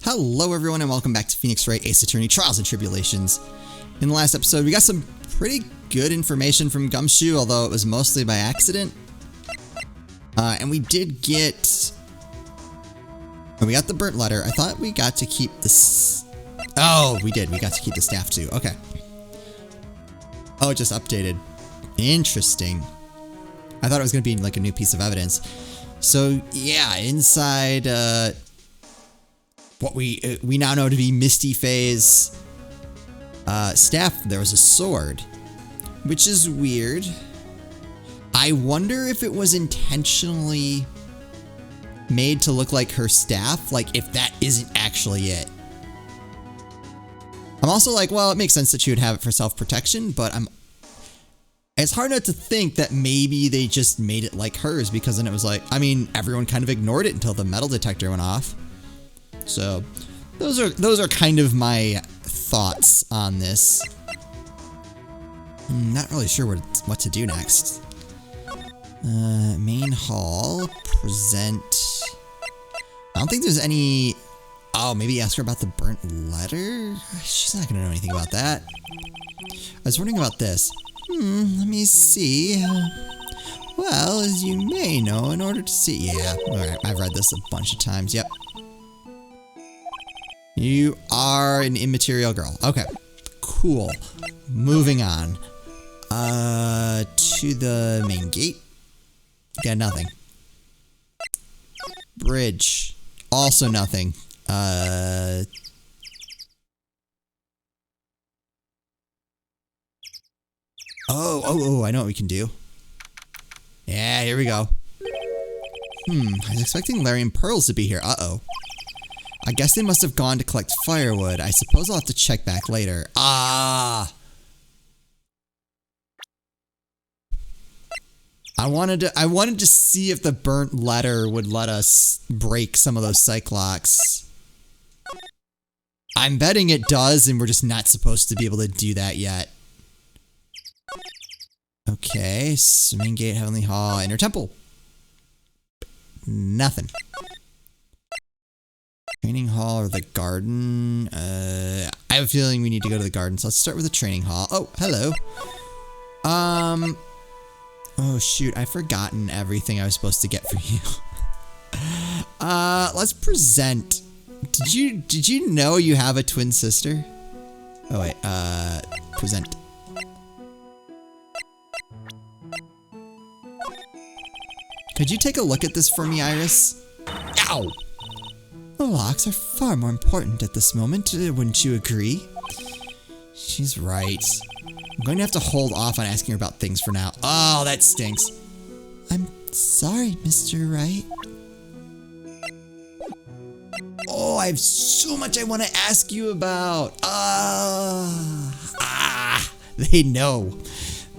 Hello everyone and welcome back to Phoenix Wright Ace Attorney Trials and Tribulations. In the last episode we got some pretty good information from Gumshoe, although it was mostly by accident. And we did get... we got the burnt letter. I thought we got to keep this... oh, we did. We got to keep the staff too. Okay. Oh, it just updated. Interesting. I thought it was going to be like a new piece of evidence. So yeah, inside what we now know to be Misty Faye's staff, there was a sword, which is weird. I wonder if it was intentionally made to look like her staff, like if that isn't actually it. I'm also like, well, it makes sense that she would have it for self-protection, but it's hard not to think that maybe they just made it like hers, because then it was like, I mean, everyone kind of ignored it until the metal detector went off. So those are kind of my thoughts on this. Not really sure what to do next. Main hall, present. I don't think there's any... oh, maybe ask her about the burnt letter? She's not gonna know anything about that. I was wondering about this. Let me see. Well, as you may know, in order to see... yeah, alright, I've read this a bunch of times, yep. You are an immaterial girl. Okay, cool. Moving on. To the main gate. Got nothing. Bridge. Also nothing. Oh, I know what we can do. Yeah, here we go. I was expecting Larry and Pearls to be here. Uh-oh. I guess they must have gone to collect firewood. I suppose I'll have to check back later. Ah! I wanted to see if the burnt letter would let us break some of those cyclocks. I'm betting it does, and we're just not supposed to be able to do that yet. Okay, so main gate, Heavenly Hall, Inner Temple. Nothing. Training hall or the garden? I have a feeling we need to go to the garden, so let's start with the training hall. Oh, hello. Oh shoot, I've forgotten everything I was supposed to get for you. Let's present. Did you know you have a twin sister? Oh wait, present. Could you take a look at this for me, Iris? Ow! The locks are far more important at this moment, wouldn't you agree? She's right. I'm going to have to hold off on asking her about things for now. Oh, that stinks. I'm sorry, Mr. Wright. Oh, I have so much I want to ask you about. They know.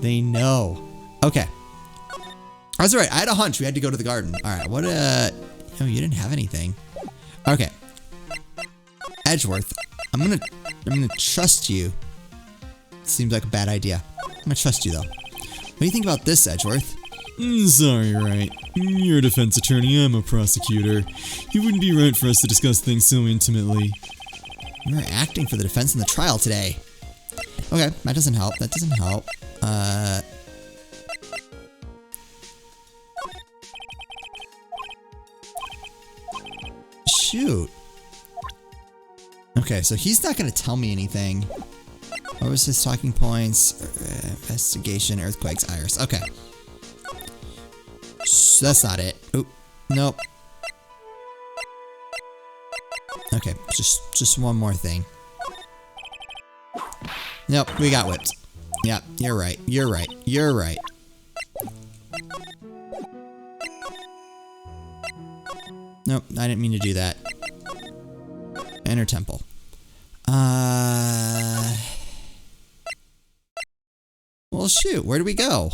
They know. Okay. That's right. I had a hunch we had to go to the garden. All right. What no, you didn't have anything. Okay. Edgeworth. I'm gonna trust you. Seems like a bad idea. I'm gonna trust you though. What do you think about this, Edgeworth? Sorry, Wright. You're a defense attorney, I'm a prosecutor. It wouldn't be right for us to discuss things so intimately. You're acting for the defense in the trial today. Okay, that doesn't help. That doesn't help. Shoot. Okay, so he's not gonna tell me anything. What was his talking points? Investigation, earthquakes, Iris. Okay. So that's not it. Oop. Nope. Okay, just one more thing. Nope, we got whipped. Yep, you're right. You're right. You're right. Nope, I didn't mean to do that. Inner Temple. Well, shoot, where do we go?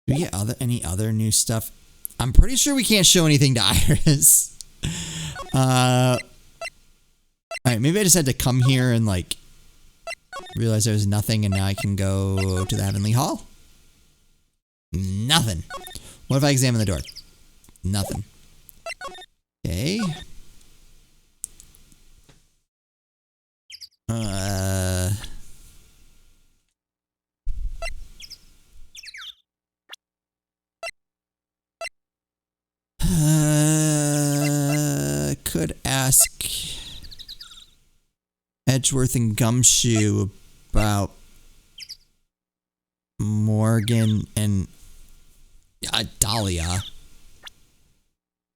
Do we get any other new stuff? I'm pretty sure we can't show anything to Iris. Alright, maybe I just had to come here and, like, realize there was nothing, and now I can go to the Heavenly Hall? Nothing. What if I examine the door? Nothing. Okay. Could ask Edgeworth and Gumshoe about Morgan and Dahlia.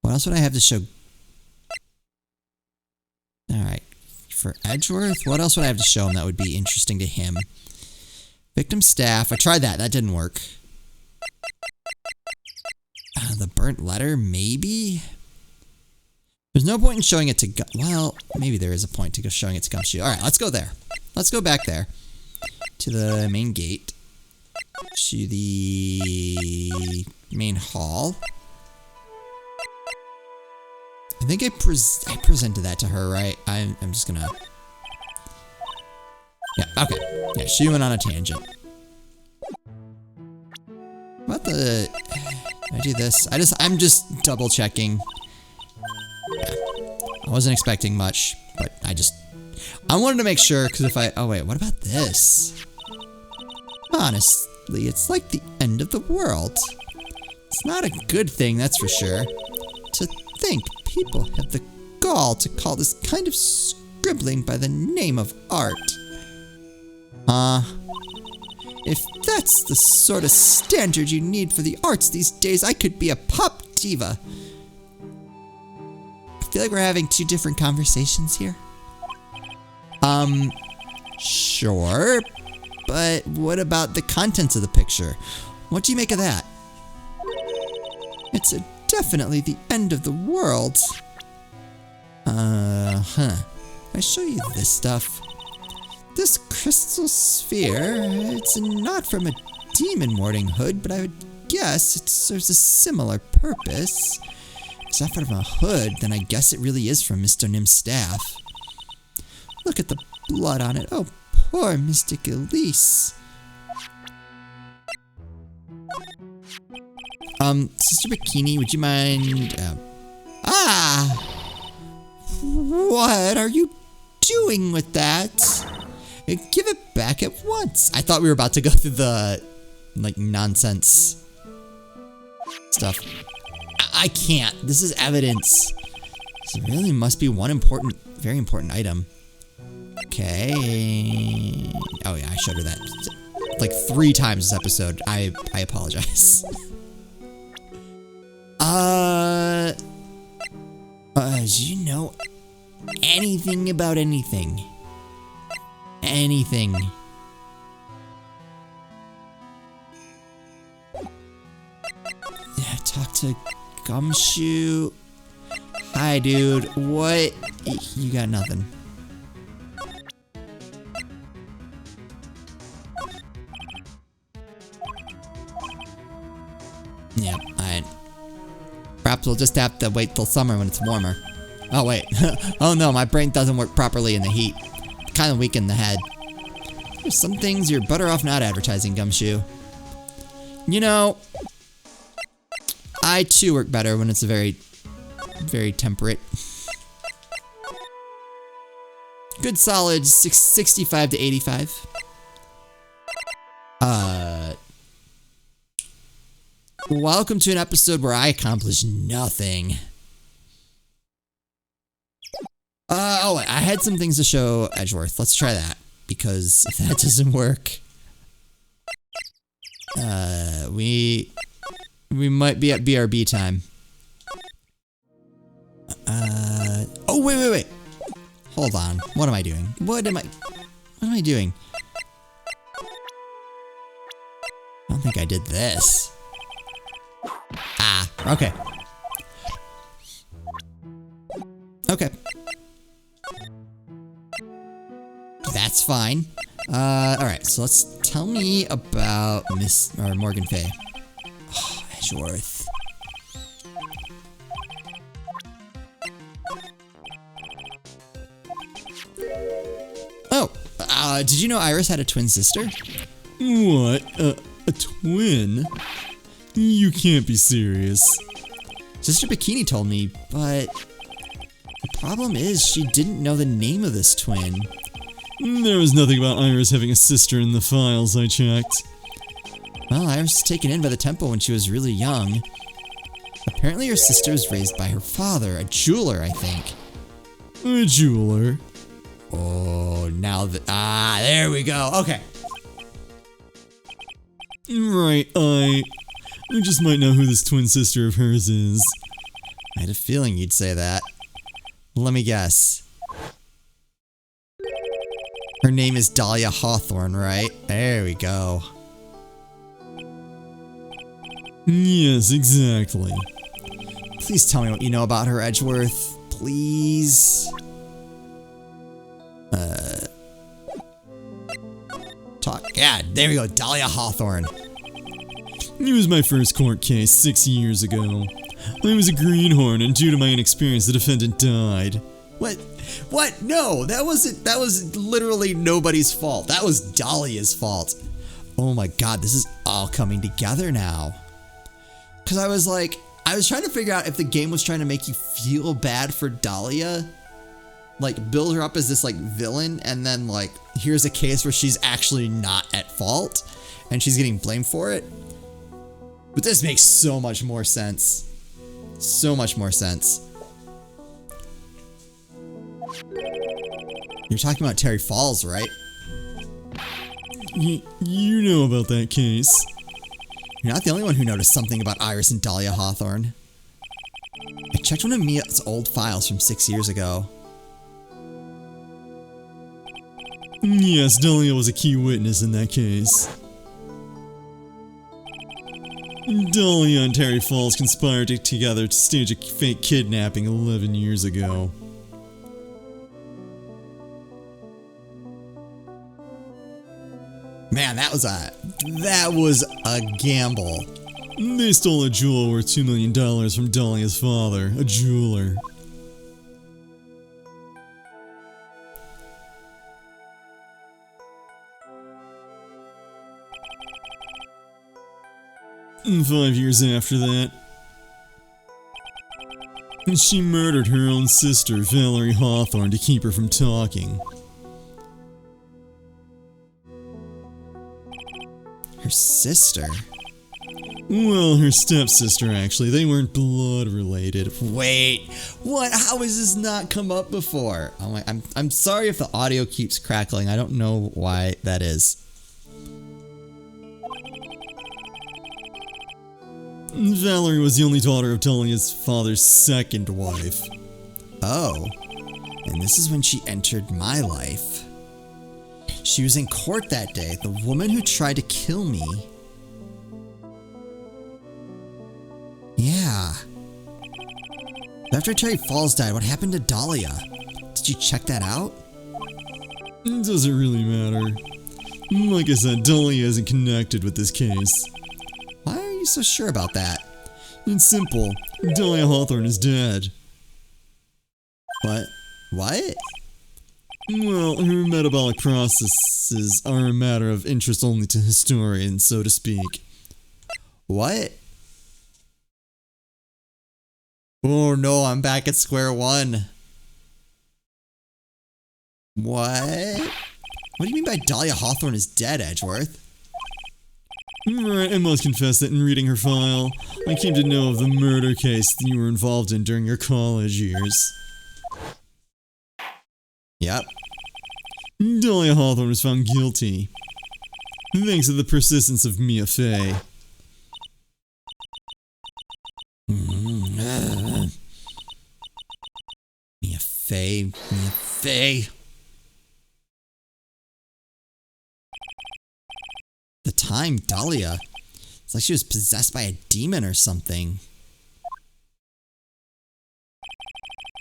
What else would I have to show? Alright. For Edgeworth, what else would I have to show him that would be interesting to him? Victim staff. I tried that. That didn't work. The burnt letter, maybe? There's no point in showing it to well, maybe there is a point to showing it to Gumshoe. Alright, let's go there. Let's go back there. To the main gate. To the main hall. I think I presented that to her, right? I'm just gonna... Yeah, okay. Yeah, she went on a tangent. What the... Did I do this? I'm just double checking. Yeah. I wasn't expecting much, but I wanted to make sure, because if I... Oh wait, what about this? Honestly, it's like the end of the world. It's not a good thing, that's for sure. To think people have the gall to call this kind of scribbling by the name of art. If that's the sort of standard you need for the arts these days, I could be a pop diva. I feel like we're having two different conversations here. Sure. But what about the contents of the picture? What do you make of that? It's definitely the end of the world. I show you this stuff. This crystal sphere, it's not from a demon warding hood, but I would guess it serves a similar purpose. If it's not from a hood, then I guess it really is from Mr. Nim's staff. Look at the blood on it. Oh, poor Mystic Elise. Sister Bikini, would you mind... What are you doing with that? Give it back at once. I thought we were about to go through the, like, nonsense stuff. I can't. This is evidence. This really must be one important, very important item. Okay. Oh yeah, I showed her that like 3 times this episode. I apologize. Do you know anything about anything? Anything? Yeah, talk to Gumshoe. Hi, dude. What? You got nothing. Yeah, alright. Perhaps we'll just have to wait till summer when it's warmer. Oh, wait. Oh no, my brain doesn't work properly in the heat. Kind of weak in the head. There's some things you're better off not advertising, Gumshoe. You know, I too work better when it's very temperate. Good solid 65 to 85. Welcome to an episode where I accomplished nothing. Oh wait, I had some things to show Edgeworth. Let's try that, because if that doesn't work, we might be at BRB time. Oh wait. Hold on. What am I doing? What am I doing? I don't think I did this. Okay. Okay. That's fine. Alright, so tell me about Morgan Fay. Oh, Edgeworth. Oh, did you know Iris had a twin sister? What? A twin? You can't be serious. Sister Bikini told me, but The problem is she didn't know the name of this twin. There was nothing about Iris having a sister in the files I checked. Well, Iris was taken in by the temple when she was really young. Apparently her sister was raised by her father, a jeweler, I think. A jeweler? Oh, now that... there we go. Okay. Right, I just might know who this twin sister of hers is. I had a feeling you'd say that. Let me guess. Her name is Dahlia Hawthorne, right? There we go. Yes, exactly. Please tell me what you know about her, Edgeworth. Please. Talk. Yeah, there we go. Dahlia Hawthorne. It was my first court case 6 years ago. I was a greenhorn, and due to my inexperience, the defendant died. What? What? No, that was literally nobody's fault. That was Dahlia's fault. Oh my god, this is all coming together now. Because I was trying to figure out if the game was trying to make you feel bad for Dahlia. Like, build her up as this, like, villain, and then, like, here's a case where she's actually not at fault, and she's getting blamed for it. But this makes so much more sense. So much more sense. You're talking about Terry Falls, right? You know about that case. You're not the only one who noticed something about Iris and Dahlia Hawthorne. I checked one of Mia's old files from 6 years ago. Yes, Dahlia was a key witness in that case. Dahlia and Terry Falls conspired together to stage a fake kidnapping 11 years ago. Man, that was a gamble. They stole a jewel worth $2 million from Dahlia's father, a jeweler. And 5 years after that, she murdered her own sister, Valerie Hawthorne, to keep her from talking. Her sister? Well, her stepsister, actually. They weren't blood related. Wait, what? How has this not come up before? I'm sorry if the audio keeps crackling. I don't know why that is. Valerie was the only daughter of Dahlia's father's second wife. Oh, and this is when she entered my life. She was in court that day, the woman who tried to kill me. Yeah. After Terry Falls died, what happened to Dahlia? Did you check that out? It doesn't really matter. Like I said, Dahlia isn't connected with this case. Why are you so sure about that? It's simple. Dahlia Hawthorne is dead. What? What? Well, her metabolic processes are a matter of interest only to historians, so to speak. What? Oh no, I'm back at square one. What? What do you mean by Dahlia Hawthorne is dead, Edgeworth? Right, I must confess that in reading her file, I came to know of the murder case that you were involved in during your college years. Yep. Dahlia Hawthorne was found guilty, thanks to the persistence of Mia Fey. Mia Fey. Mia Fey. The time, Dahlia. It's like she was possessed by a demon or something.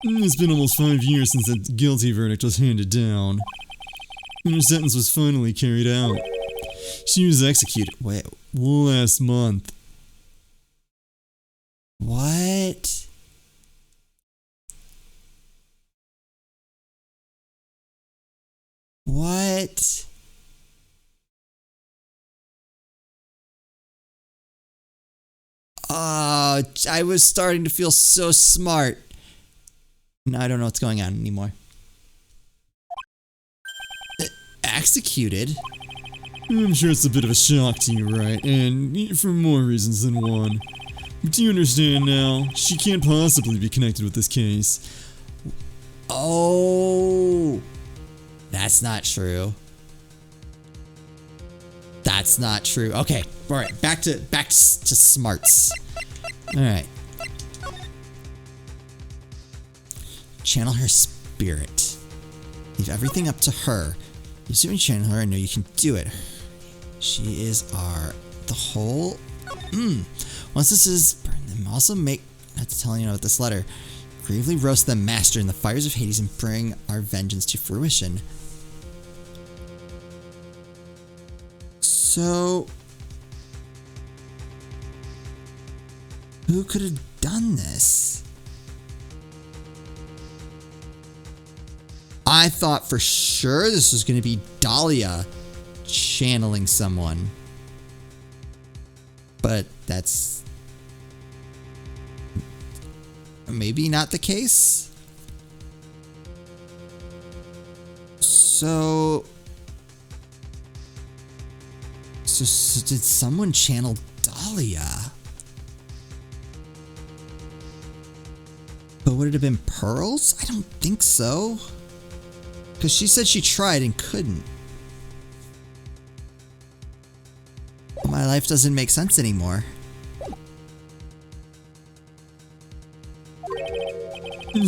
It's been almost 5 years since that guilty verdict was handed down, and her sentence was finally carried out. She was executed, last month. What? What? I was starting to feel so smart. Now I don't know what's going on anymore. Executed? I'm sure it's a bit of a shock to you, right? And for more reasons than one. But do you understand now? She can't possibly be connected with this case. Oh, that's not true. That's not true. Okay, all right, back to smarts. All right. Channel her spirit. Leave everything up to her. You see when you channel her, I know you can do it. She is the whole. Once this is, burn them. Also make. That's telling you about this letter. Gravely roast them, master, in the fires of Hades, and bring our vengeance to fruition. So, who could have done this? I thought for sure this was going to be Dahlia channeling someone. But that's maybe not the case. So did someone channel Dahlia? But would it have been Pearls? I don't think so. Because she said she tried and couldn't. My life doesn't make sense anymore.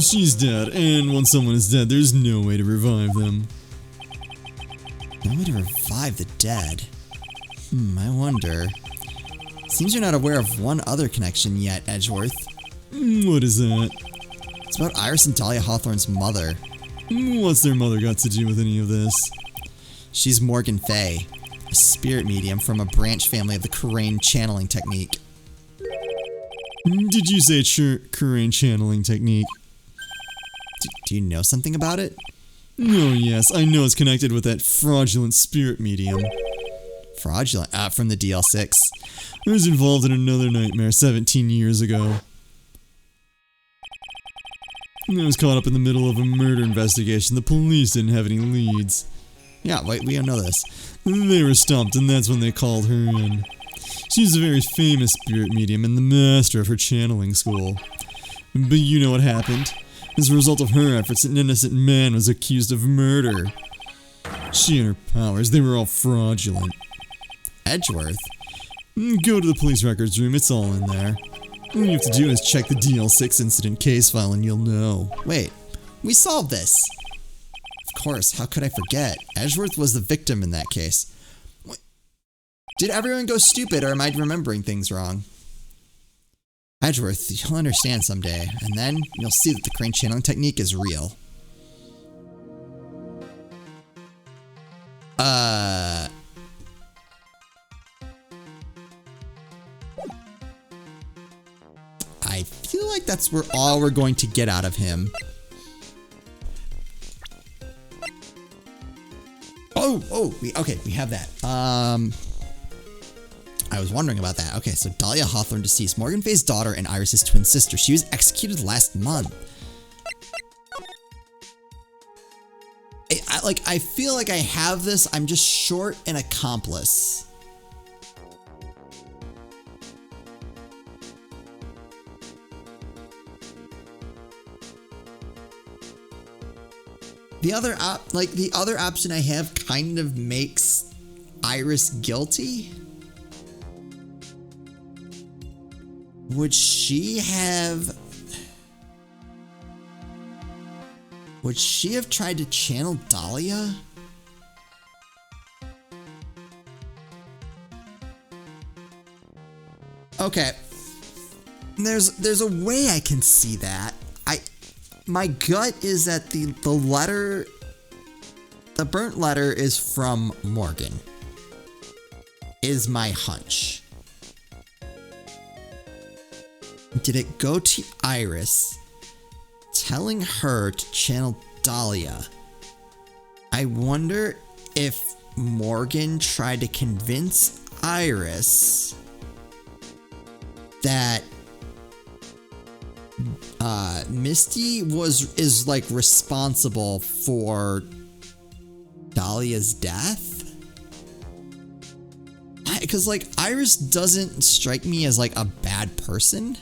She's dead, and once someone is dead, there's no way to revive them. No way to revive the dead. I wonder. Seems you're not aware of one other connection yet, Edgeworth. What is that? It's about Iris and Dahlia Hawthorne's mother. What's their mother got to do with any of this? She's Morgan Fay, a spirit medium from a branch family of the Kurain channeling technique. Did you say Kurain channeling technique? Do you know something about it? Oh yes, I know it's connected with that fraudulent spirit medium. Fraudulent? From the DL6. I was involved in another nightmare 17 years ago. I was caught up in the middle of a murder investigation. The police didn't have any leads. Yeah, wait, we don't know this. They were stumped, and that's when they called her in. She's a very famous spirit medium and the master of her channeling school. But you know what happened? As a result of her efforts, an innocent man was accused of murder. She and her powers, they were all fraudulent. Edgeworth? Go to the police records room, it's all in there. All you have to do is check the DL6 incident case file and you'll know. Wait, we solved this. Of course, how could I forget? Edgeworth was the victim in that case. Did everyone go stupid, or am I remembering things wrong? Edgeworth, you'll understand someday, and then you'll see that the Kurain channeling technique is real. I feel like that's all we're going to get out of him. We have that. I was wondering about that. Okay, so Dahlia Hawthorne deceased, Morgan Fay's daughter and Iris's twin sister. She was executed last month. I feel like I have this. I'm just short an accomplice. The other option I have kind of makes Iris guilty. Would she have tried to channel Dahlia? Okay. There's a way I can see that. My gut is that the burnt letter is from Morgan. Is my hunch. Did it go to Iris, telling her to channel Dahlia? I wonder if Morgan tried to convince Iris that Misty is like responsible for Dahlia's death? Because like Iris doesn't strike me as like a bad person.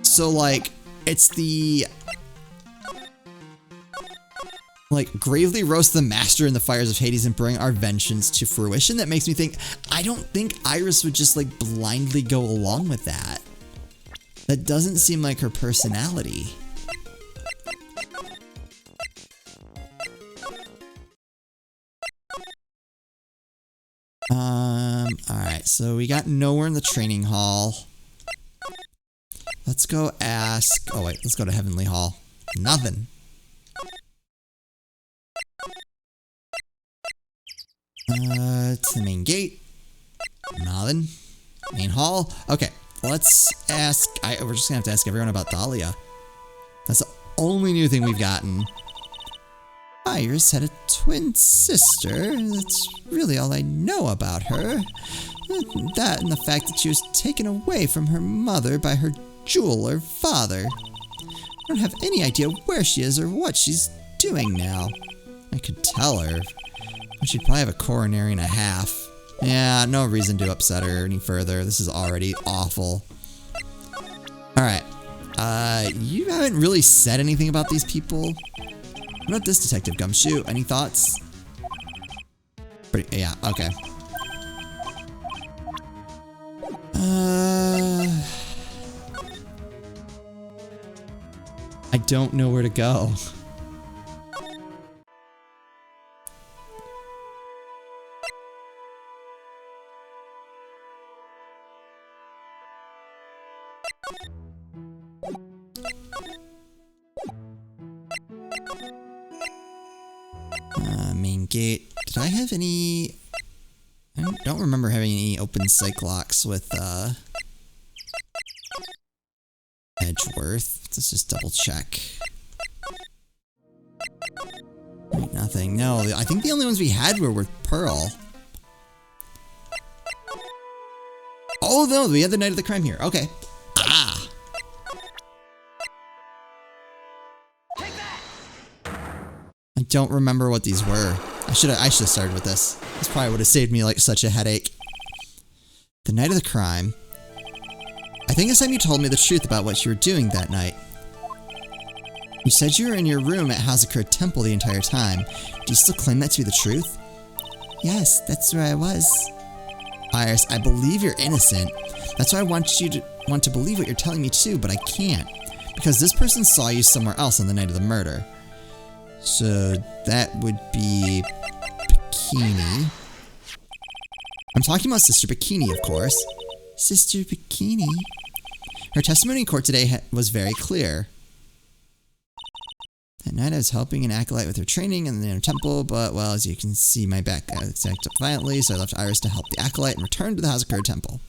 So like it's the like gravely roast the master in the fires of Hades and bring our vengeance to fruition that makes me think I don't think Iris would just like blindly go along with that. That doesn't seem like her personality. Alright, so we got nowhere in the training hall. Let's go ask... Oh wait, let's go to Heavenly Hall. Nothing. To the main gate. Nothing. Main hall. Okay, let's ask... we're just gonna have to ask everyone about Dahlia. That's the only new thing we've gotten. Iris had a twin sister. That's really all I know about her. That and the fact that she was taken away from her mother by her jeweler father. I don't have any idea where she is or what she's doing now. I could tell her. She'd probably have a coronary and a half. Yeah, no reason to upset her any further. This is already awful. Alright. You haven't really said anything about these people. What about this Detective Gumshoe? Any thoughts? Yeah, okay. I don't know where to go. Main gate. Did I have any... I don't remember having any open psych locks with, Edgeworth. Let's just double check. Wait, nothing. No, I think the only ones we had were with Pearl. Oh, no, we had the night of the crime here. Okay. Ah! I don't remember what these were. I should have started with this. This probably would have saved me like such a headache. The night of the crime. I think it's time you told me the truth about what you were doing that night. You said you were in your room at Hazakura Temple the entire time. Do you still claim that to be the truth? Yes, that's where I was. Iris, I believe you're innocent. That's why I want to believe what you're telling me too, but I can't. Because this person saw you somewhere else on the night of the murder. So that would be Bikini. I'm talking about Sister Bikini, of course. Sister Bikini. Her testimony in court today was very clear. That night I was helping an acolyte with her training in the inner temple, but, well, as you can see, my back acted up violently, so I left Iris to help the acolyte and returned to the Hazakura Temple.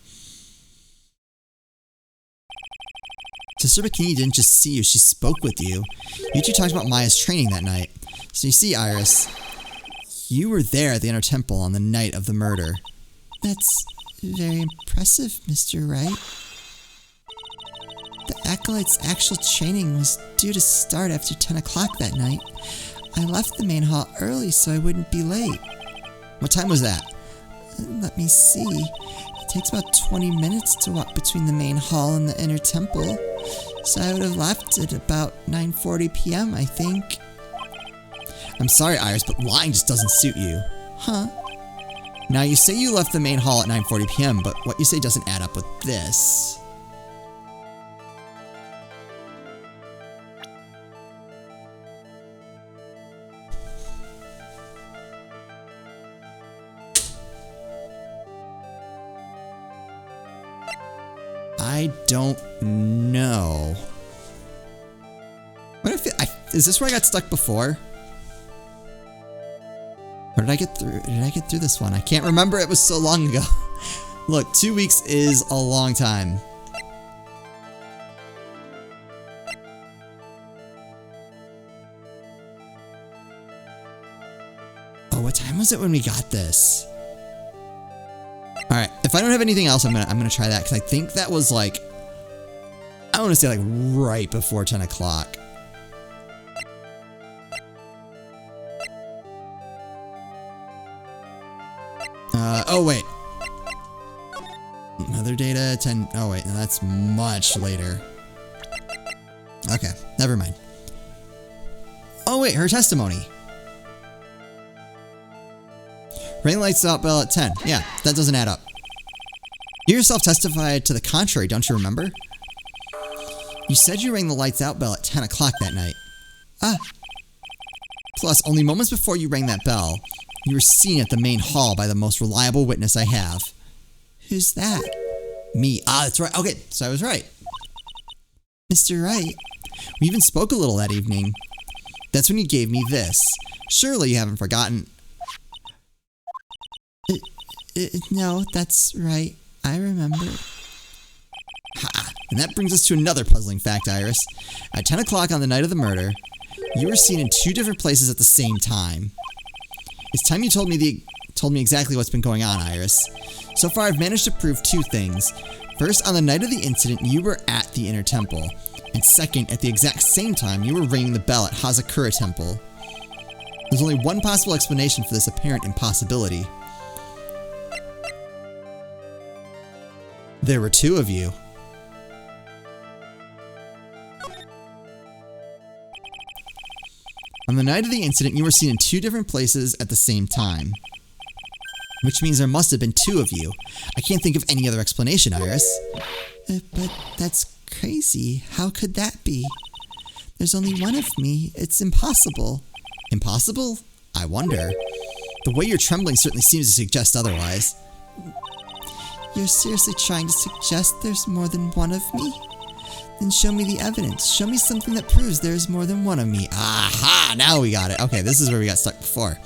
Sister Bikini didn't just see you, she spoke with you. You two talked about Maya's training that night. So you see, Iris, you were there at the inner temple on the night of the murder. That's very impressive, Mr. Wright. The acolyte's actual training was due to start after 10 o'clock that night. I left the main hall early so I wouldn't be late. What time was that? Let me see. It takes about 20 minutes to walk between the main hall and the inner temple. So I would have left at about 9:40 p.m., I think. I'm sorry, Iris, but lying just doesn't suit you. Huh? Now, you say you left the main hall at 9:40 p.m., but what you say doesn't add up with this. I don't know. What if is this where I got stuck before? Or did I get through? Did I get through this one? I can't remember. It was so long ago. Look, 2 weeks is a long time. Oh, what time was it when we got this? All right. If I don't have anything else, I'm gonna try that because I think that was like I want to say like right before 10 o'clock. Oh wait. Other data, 10, oh wait, no, that's much later. Okay, never mind. Oh wait, her testimony. Ring lights out bell at 10. Yeah, that doesn't add up. You yourself testified to the contrary, don't you remember? You said you rang the lights out bell at 10 o'clock that night. Ah. Plus, only moments before you rang that bell, you were seen at the main hall by the most reliable witness I have. Who's that? Me. Ah, that's right. Okay, so I was right. Mr. Wright, we even spoke a little that evening. That's when you gave me this. Surely you haven't forgotten. No, that's right. I remember. Ha! And that brings us to another puzzling fact, Iris. At 10 o'clock on the night of the murder, you were seen in 2 different places at the same time. It's time you told me exactly what's been going on, Iris. So far, I've managed to prove 2 things. First, on the night of the incident, you were at the Inner Temple. And second, at the exact same time, you were ringing the bell at Hazakura Temple. There's only one possible explanation for this apparent impossibility. There were 2 of you. On the night of the incident, you were seen in 2 different places at the same time. Which means there must have been 2 of you. I can't think of any other explanation, Iris. But that's crazy. How could that be? There's only one of me. It's impossible. Impossible? I wonder. The way you're trembling certainly seems to suggest otherwise. You're seriously trying to suggest there's more than one of me? Then show me the evidence. Show me something that proves there's more than one of me. Aha! Now we got it. Okay, this is where we got stuck before.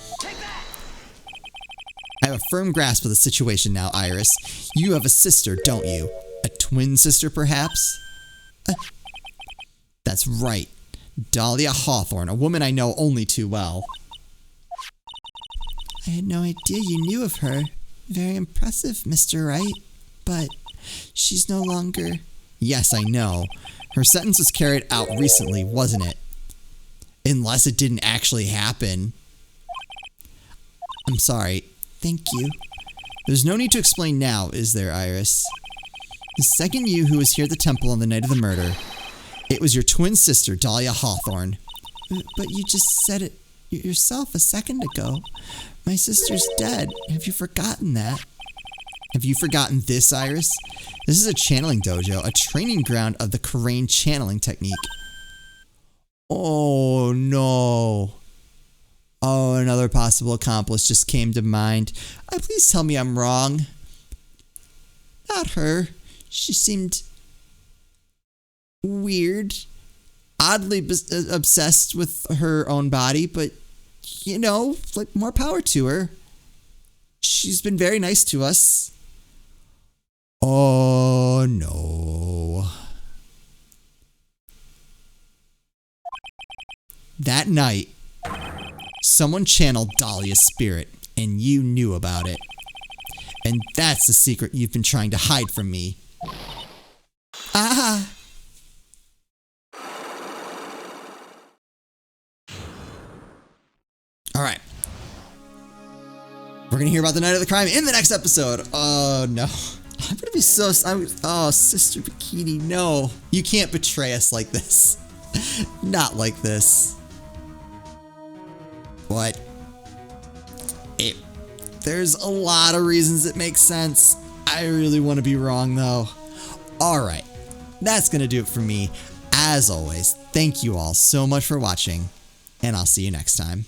I have a firm grasp of the situation now, Iris. You have a sister, don't you? A twin sister, perhaps? That's right. Dahlia Hawthorne, a woman I know only too well. I had no idea you knew of her. Very impressive, Mr. Wright. But she's no longer... Yes, I know. Her sentence was carried out recently, wasn't it? Unless it didn't actually happen. I'm sorry. Thank you. There's no need to explain now, is there, Iris? The second you who was here at the temple on the night of the murder, it was your twin sister, Dahlia Hawthorne. But you just said it yourself a second ago. My sister's dead. Have you forgotten that? Have you forgotten this, Iris? This is a channeling dojo, a training ground of the Karain channeling technique. Oh, no. Oh, another possible accomplice just came to mind. Please tell me I'm wrong. Not her. She seemed weird. Oddly obsessed with her own body, but, you know, like, more power to her. She's been very nice to us. Oh, no. That night, someone channeled Dahlia's spirit, and you knew about it. And that's the secret you've been trying to hide from me. Ah! Alright. We're gonna hear about the night of the crime in the next episode. Oh, no. I'm gonna be so... oh, Sister Bikini, no. You can't betray us like this. Not like this. What? There's a lot of reasons it makes sense. I really want to be wrong, though. Alright. That's gonna do it for me. As always, thank you all so much for watching, and I'll see you next time.